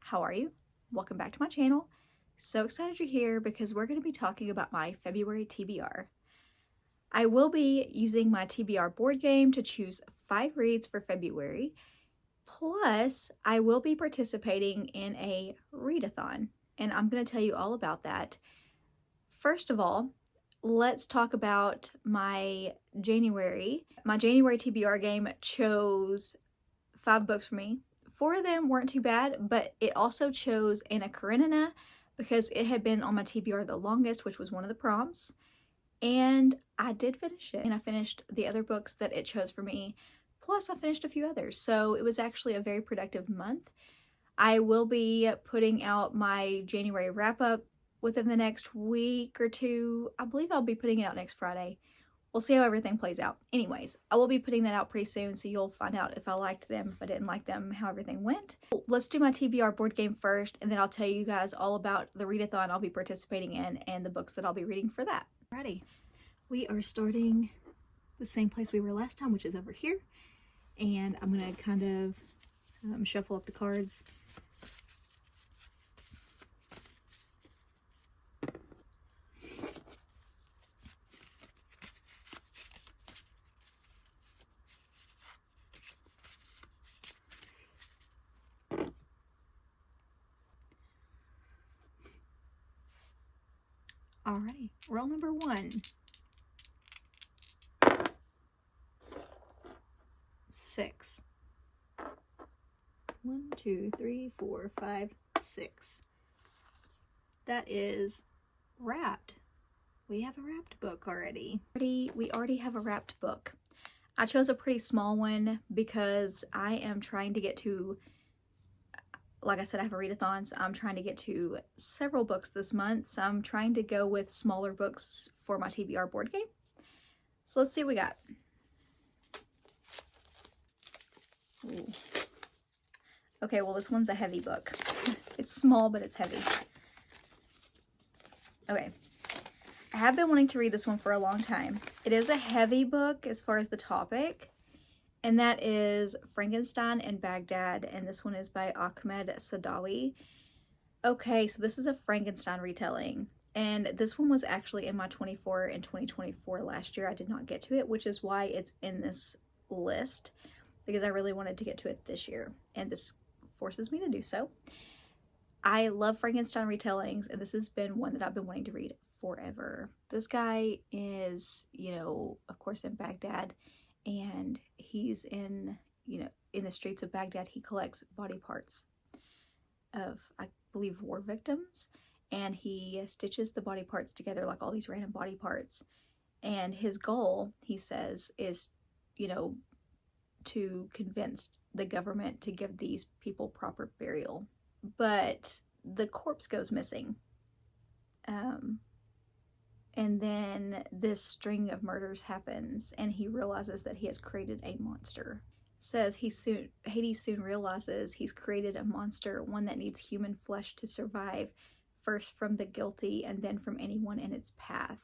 how are you? Welcome back to my channel. So excited you're here because we're going to be talking about my February TBR. I will be using my TBR board game to choose 5 reads for February, plus I will be participating in a readathon, and I'm going to tell you all about that. First of all, let's talk about my January. My January TBR game chose 5 books for me. 4 of them weren't too bad, but it also chose Anna Karenina because it had been on my TBR the longest, which was one of the prompts. And I did finish it. And I finished the other books that it chose for me. Plus I finished a few others. So it was actually a very productive month. I will be putting out my January wrap-up within the next week or two. I believe I'll be putting it out next Friday. We'll see how everything plays out. Anyways, I will be putting that out pretty soon, so you'll find out if I liked them, if I didn't like them, how everything went. Let's do my TBR board game first, and then I'll tell you guys all about the readathon I'll be participating in and the books that I'll be reading for that. Alrighty, we are starting the same place we were last time, which is over here. And I'm gonna kind of shuffle up the cards. Alrighty, roll number 1. 6. 1, 2, 3, 4, 5, 6. That is wrapped. We have a wrapped book already. We already have a wrapped book. I chose a pretty small one because I am trying to get to, like I said, I have a readathon, so I'm trying to get to several books this month. So I'm trying to go with smaller books for my TBR board game. So let's see what we got. Ooh. Okay, well this one's a heavy book. It's small, but it's heavy. Okay. I have been wanting to read this one for a long time. It is a heavy book as far as the topic, and that is Frankenstein in Baghdad, and this one is by Ahmed Sadawi. Okay, so this is a Frankenstein retelling, and this one was actually in my 24 and 2024 last year. I did not get to it, which is why it's in this list, because I really wanted to get to it this year, and this forces me to do so. I love Frankenstein retellings, and this has been one that I've been wanting to read forever. This guy is, of course in Baghdad, and he's in the streets of Baghdad. He collects body parts of, I believe, war victims, and he stitches the body parts together, like all these random body parts. And his goal, he says, is, to convince the government to give these people proper burial. But the corpse goes missing. And then this string of murders happens, and he realizes that he has created a monster. It says Hades soon realizes he's created a monster, one that needs human flesh to survive, first from the guilty and then from anyone in its path.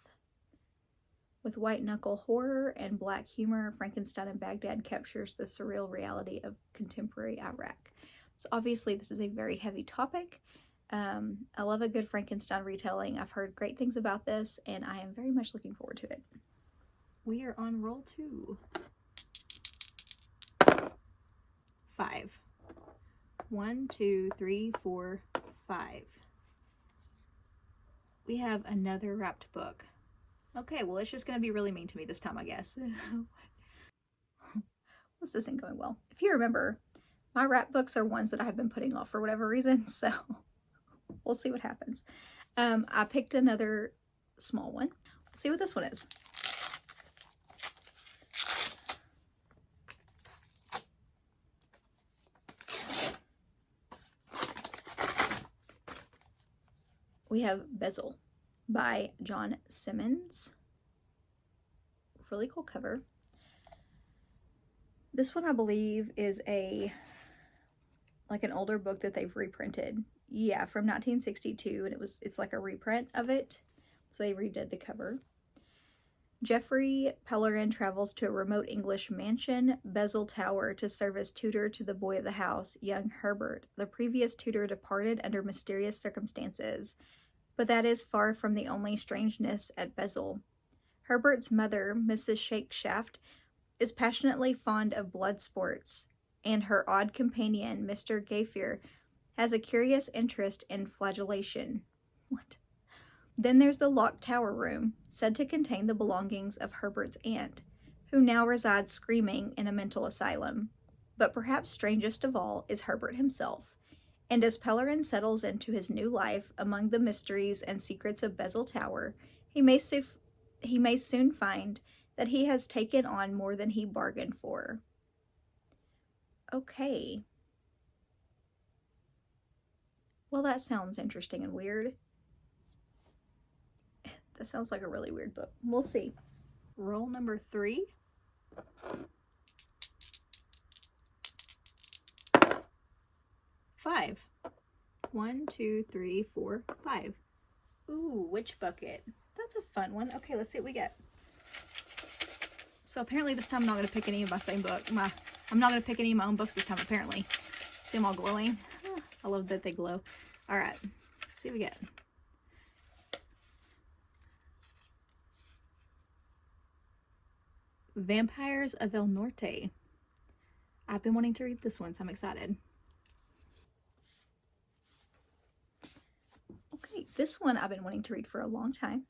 With white-knuckle horror and black humor, Frankenstein in Baghdad captures the surreal reality of contemporary Iraq. So obviously this is a very heavy topic. I love a good Frankenstein retelling. I've heard great things about this, and I am very much looking forward to it. We are on roll 2. 5. 1, 2, 3, 4, 5. We have another wrapped book. Okay, well, it's just going to be really mean to me this time, I guess. This isn't going well. If you remember, my wrap books are ones that I've been putting off for whatever reason, so we'll see what happens. I picked another small one. Let's see what this one is. We have Bezel by John Simmons. Really cool cover. This one, I believe, is like an older book that they've reprinted. Yeah, from 1962, and it's like a reprint of it. So they redid the cover. Geoffrey Pellerin travels to a remote English mansion, Bezel Tower, to serve as tutor to the boy of the house, young Herbert. The previous tutor departed under mysterious circumstances, but that is far from the only strangeness at Bezel. Herbert's mother, Mrs. Shakeshaft, is passionately fond of blood sports, and her odd companion, Mr. Gayfear, has a curious interest in flagellation. What? Then there's the locked tower room, said to contain the belongings of Herbert's aunt, who now resides screaming in a mental asylum. But perhaps strangest of all is Herbert himself, and as Pellerin settles into his new life among the mysteries and secrets of Bezel Tower, he may soon find that he has taken on more than he bargained for. Okay. Well, that sounds interesting and weird. That sounds like a really weird book. We'll see. Roll number 3. 5. 1, 2, 3, 4, 5. Ooh, witch bucket. That's a fun one. Okay, let's see what we get. So apparently this time I'm not going to pick any of my same book. I'm not going to pick any of my own books this time, apparently. See them all glowing? I love that they glow. Alright, let's see what we get. Vampires of El Norte. I've been wanting to read this one, so I'm excited. Okay, this one I've been wanting to read for a long time.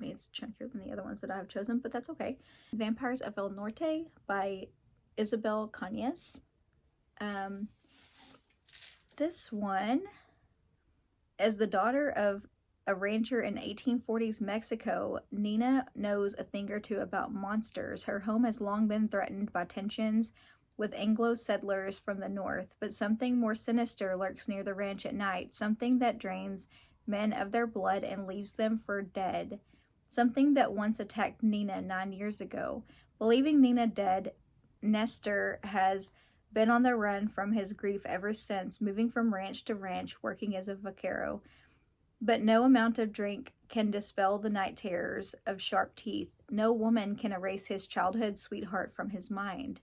It's chunkier than the other ones that I've chosen, but that's okay. Vampires of El Norte by Isabel Cañas. This one, as the daughter of a rancher in 1840s Mexico, Nina knows a thing or two about monsters. Her home has long been threatened by tensions with Anglo settlers from the north, but something more sinister lurks near the ranch at night, something that drains men of their blood and leaves them for dead. Something that once attacked Nina 9 years ago. Believing Nina dead, Nestor has been on the run from his grief ever since, moving from ranch to ranch, working as a vaquero. But no amount of drink can dispel the night terrors of sharp teeth. No woman can erase his childhood sweetheart from his mind.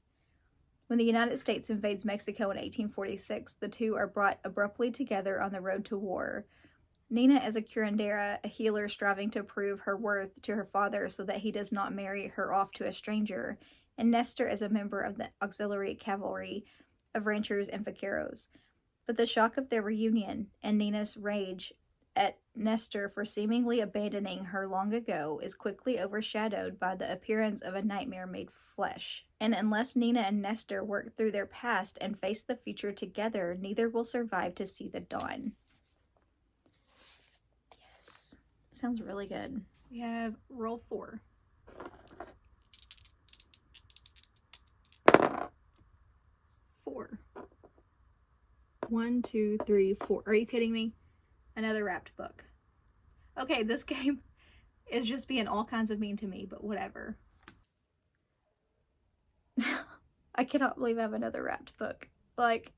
When the United States invades Mexico in 1846, the two are brought abruptly together on the road to war. Nina is a curandera, a healer striving to prove her worth to her father so that he does not marry her off to a stranger, and Nestor is a member of the auxiliary cavalry of ranchers and vaqueros. But the shock of their reunion and Nina's rage at Nestor for seemingly abandoning her long ago is quickly overshadowed by the appearance of a nightmare made flesh. And unless Nina and Nestor work through their past and face the future together, neither will survive to see the dawn. Yes, sounds really good. We have roll 4. 4. 1, 2, 3, 4. Are you kidding me? Another wrapped book. Okay, this game is just being all kinds of mean to me, but whatever. I cannot believe I have another wrapped book. Like,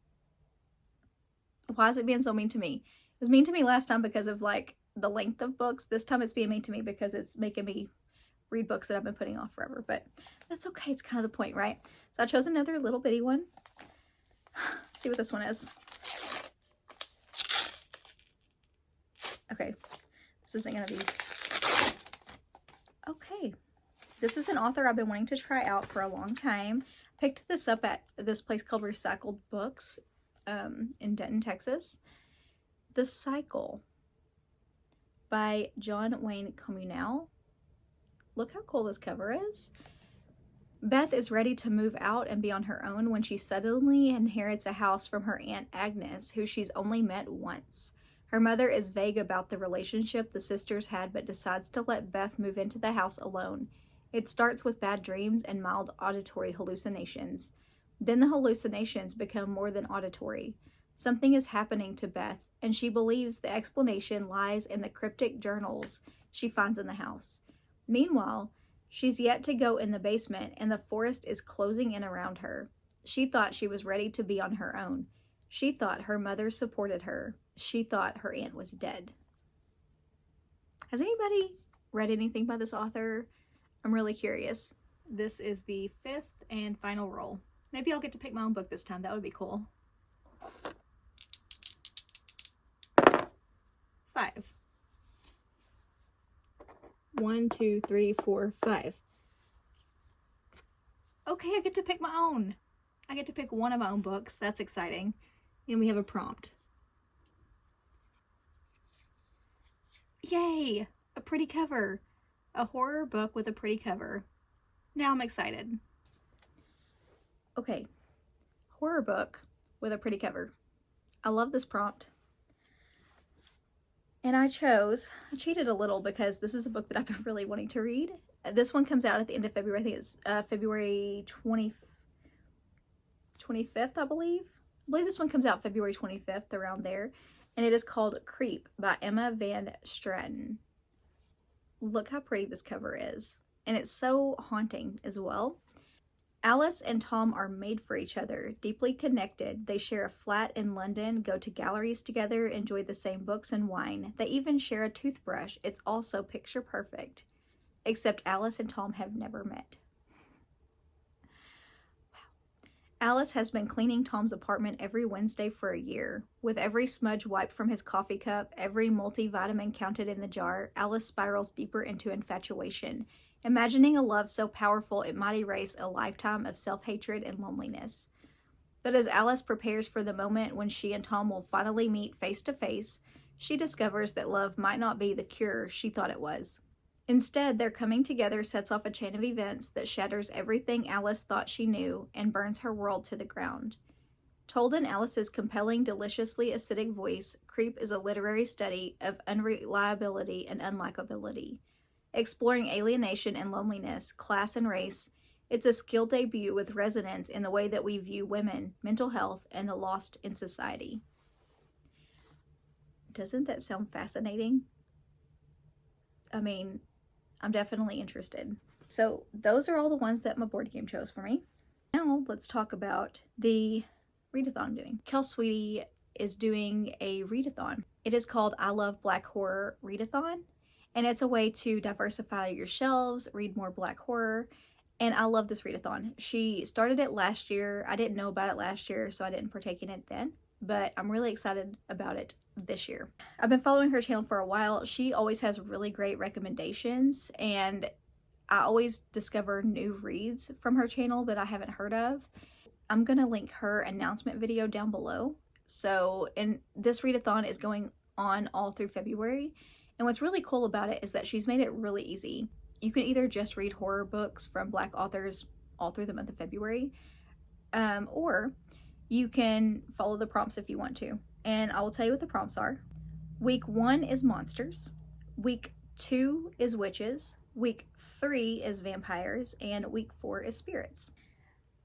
why is it being so mean to me? It was mean to me last time because of, like, the length of books. This time it's being mean to me because it's making me read books that I've been putting off forever. But that's okay. It's kind of the point, right? So I chose another little bitty one. Let's see what this one is. Okay, this isn't going to be... Okay, this is an author I've been wanting to try out for a long time. Picked this up at this place called Recycled Books in Denton, Texas. The Cycle by John Wayne Communal. Look how cool this cover is. Beth is ready to move out and be on her own when she suddenly inherits a house from her Aunt Agnes, who she's only met once. Her mother is vague about the relationship the sisters had, but decides to let Beth move into the house alone. It starts with bad dreams and mild auditory hallucinations. Then the hallucinations become more than auditory. Something is happening to Beth, and she believes the explanation lies in the cryptic journals she finds in the house. Meanwhile, she's yet to go in the basement, and the forest is closing in around her. She thought she was ready to be on her own. She thought her mother supported her. She thought her aunt was dead. Has anybody read anything by this author. I'm really curious. This is the 5th and final roll. Maybe I'll get to pick my own book this time. That would be cool. 5. 1, 2, 3, 4, 5. Okay, I get to pick my own. I get to pick one of my own books. That's exciting. And we have a prompt. Yay! A pretty cover. A horror book with a pretty cover. Now I'm excited. Okay. Horror book with a pretty cover. I love this prompt. And I cheated a little because this is a book that I've been really wanting to read. This one comes out at the end of February. I think it's February 25th, I believe. I believe this one comes out February 25th, around there. And it is called Creep by Emma Van Straten. Look how pretty this cover is. And it's so haunting as well. Alice and Tom are made for each other, deeply connected. They share a flat in London, go to galleries together, enjoy the same books and wine. They even share a toothbrush. It's also picture perfect. Except Alice and Tom have never met. Wow. Alice has been cleaning Tom's apartment every Wednesday for a year. With every smudge wiped from his coffee cup, every multivitamin counted in the jar, Alice spirals deeper into infatuation, imagining a love so powerful it might erase a lifetime of self-hatred and loneliness. But as Alice prepares for the moment when she and Tom will finally meet face to face, she discovers that love might not be the cure she thought it was. Instead, their coming together sets off a chain of events that shatters everything Alice thought she knew and burns her world to the ground. Told in Alice's compelling, deliciously acidic voice, Creep is a literary study of unreliability and unlikability. Exploring alienation and loneliness, class and race, it's a skilled debut with resonance in the way that we view women, mental health, and the lost in society. Doesn't that sound fascinating? I mean, I'm definitely interested. So those are all the ones that my board game chose for me. Now let's talk about the readathon I'm doing. Kelssweeti is doing a readathon. It is called I Love Black Horror Readathon. And it's a way to diversify your shelves, read more Black horror, and I love this readathon. She started it last year. I didn't know about it last year, so I didn't partake in it then, but I'm really excited about it this year. I've been following her channel for a while. She always has really great recommendations, and I always discover new reads from her channel that I haven't heard of. I'm gonna link her announcement video down below. So, and this readathon is going on all through February. And what's really cool about it is that she's made it really easy. You can either just read horror books from Black authors all through the month of February, or you can follow the prompts if you want to. And I will tell you what the prompts are. Week 1 is monsters. Week 2 is witches. Week 3 is vampires. And week 4 is spirits.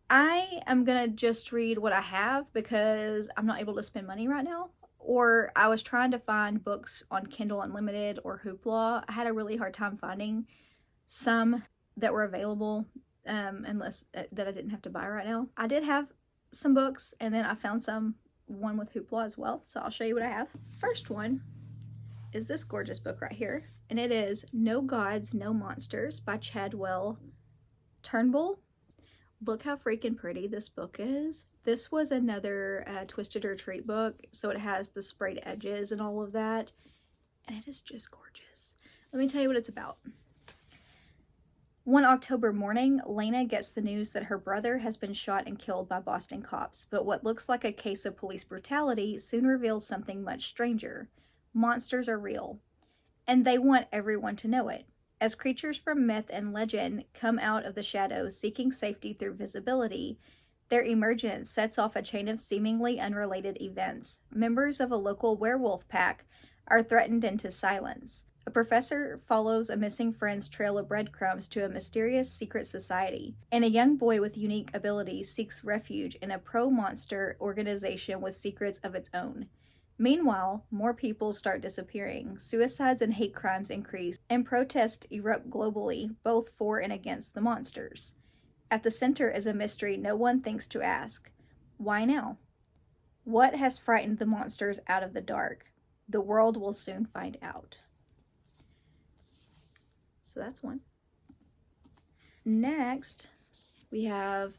I am gonna just read what I have because I'm not able to spend money right now. Or I was trying to find books on Kindle Unlimited or Hoopla. I had a really hard time finding some that were available, unless that I didn't have to buy right now. I did have some books, and then I found one with Hoopla as well, so I'll show you what I have. First one is this gorgeous book right here, and it is No Gods, No Monsters by Cadwell Turnbull. Look how freaking pretty this book is. This was another Twisted or Treat book, so it has the sprayed edges and all of that, and it is just gorgeous. Let me tell you what it's about. One October morning, Lena gets the news that her brother has been shot and killed by Boston cops, but what looks like a case of police brutality soon reveals something much stranger. Monsters are real, and they want everyone to know it. As creatures from myth and legend come out of the shadows seeking safety through visibility, their emergence sets off a chain of seemingly unrelated events. Members of a local werewolf pack are threatened into silence. A professor follows a missing friend's trail of breadcrumbs to a mysterious secret society, and a young boy with unique abilities seeks refuge in a pro-monster organization with secrets of its own. Meanwhile, more people start disappearing, suicides and hate crimes increase, and protests erupt globally, both for and against the monsters. At the center is a mystery no one thinks to ask. Why now? What has frightened the monsters out of the dark? The world will soon find out. So that's one. Next, we have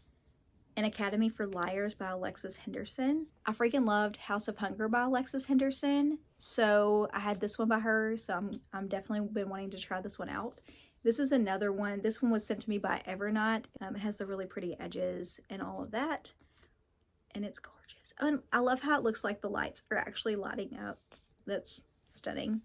An Academy for Liars by Alexis Henderson. I freaking loved House of Hunger by Alexis Henderson. So I had this one by her. So I'm definitely been wanting to try this one out. This is another one. This one was sent to me by Evernight. It has the really pretty edges and all of that. And it's gorgeous. And I love how it looks like the lights are actually lighting up. That's stunning.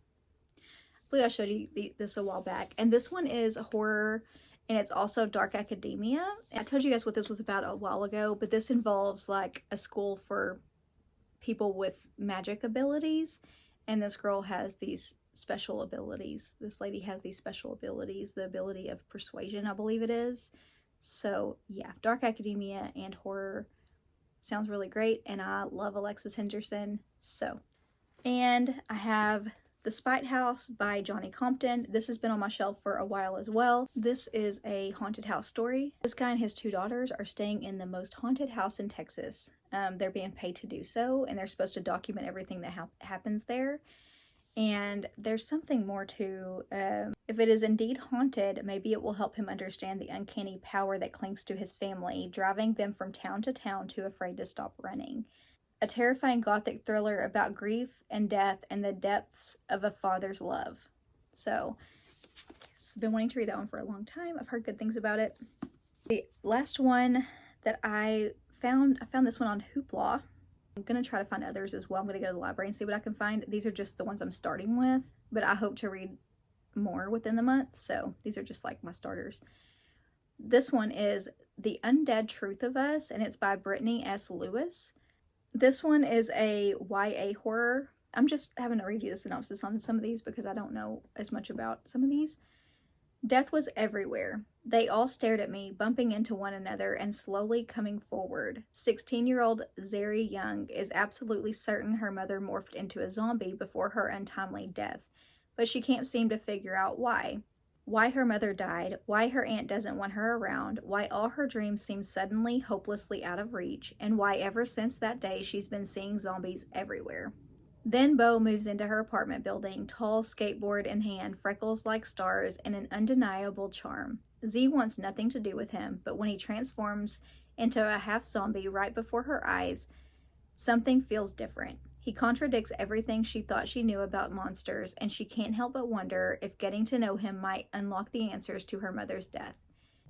I believe I showed you this a while back. And this one is a horror, and it's also dark academia. I told you guys what this was about a while ago, but this involves like a school for people with magic abilities. And this girl has these special abilities. This lady has these special abilities, the ability of persuasion, I believe it is. So yeah, dark academia and horror sounds really great. And I love Alexis Henderson. So, and I have The Spite House by Johnny Compton. This has been on my shelf for a while as well. This is a haunted house story. This guy and his 2 daughters are staying in the most haunted house in Texas. They're being paid to do so, and they're supposed to document everything that happens there. And there's something more to, if it is indeed haunted, maybe it will help him understand the uncanny power that clings to his family, driving them from town to town too afraid to stop running. A terrifying gothic thriller about grief and death and the depths of a father's love. So, yes, I've been wanting to read that one for a long time. I've heard good things about it. The last one that I found this one on Hoopla. I'm going to try to find others as well. I'm going to go to the library and see what I can find. These are just the ones I'm starting with, but I hope to read more within the month. So these are just like my starters. This one is The Undead Truth of Us, and it's by Britney S. Lewis. This one is a YA horror. I'm just having to read you the synopsis on some of these because I don't know as much about some of these. Death was everywhere. They all stared at me, bumping into one another and slowly coming forward. 16-year-old Zeri Young is absolutely certain her mother morphed into a zombie before her untimely death, but she can't seem to figure out why. Why her mother died, why her aunt doesn't want her around, why all her dreams seem suddenly hopelessly out of reach, and why ever since that day she's been seeing zombies everywhere. Then Bo moves into her apartment building, tall skateboard in hand, freckles like stars, and an undeniable charm. Z wants nothing to do with him, but when he transforms into a half-zombie right before her eyes, something feels different. He contradicts everything she thought she knew about monsters, and she can't help but wonder if getting to know him might unlock the answers to her mother's death.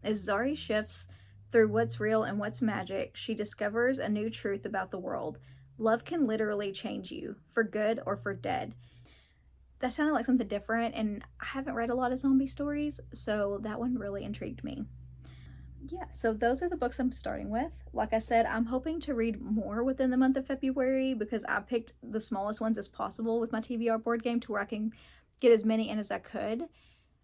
As Zari shifts through what's real and what's magic, she discovers a new truth about the world. Love can literally change you, for good or for dead. That sounded like something different, and I haven't read a lot of zombie stories, so that one really intrigued me. Yeah, so those are the books I'm starting with. Like I said, I'm hoping to read more within the month of February because I picked the smallest ones as possible with my TBR board game to where I can get as many in as I could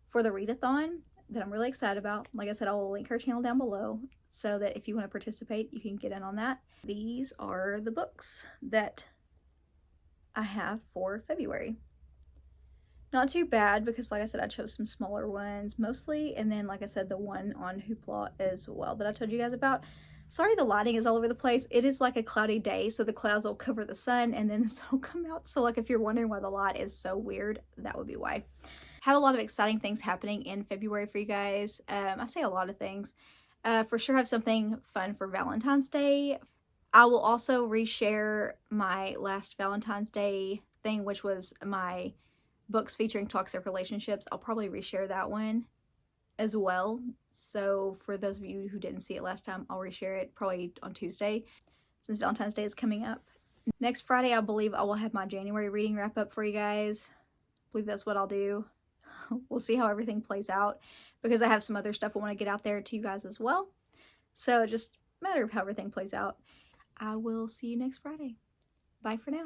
for the Readathon that I'm really excited about. Like I said, I will link her channel down below so that if you want to participate, you can get in on that. These are the books that I have for February. Not too bad because, like I said, I chose some smaller ones mostly, and then, like I said, the one on Hoopla as well that I told you guys about. Sorry the lighting is all over the place. It is like a cloudy day, so the clouds will cover the sun and then the sun will come out. So like if you're wondering why the light is so weird, that would be why. Have a lot of exciting things happening in February for you guys. I say a lot of things. For sure have something fun for Valentine's Day. I will also reshare my last Valentine's Day thing, which was my books featuring toxic relationships. I'll probably reshare that one as well. So for those of you who didn't see it last time, I'll reshare it probably on Tuesday since Valentine's Day is coming up. Next Friday, I believe I will have my January reading wrap up for you guys. I believe that's what I'll do. We'll see how everything plays out because I have some other stuff I want to get out there to you guys as well. So just a matter of how everything plays out. I will see you next Friday. Bye for now.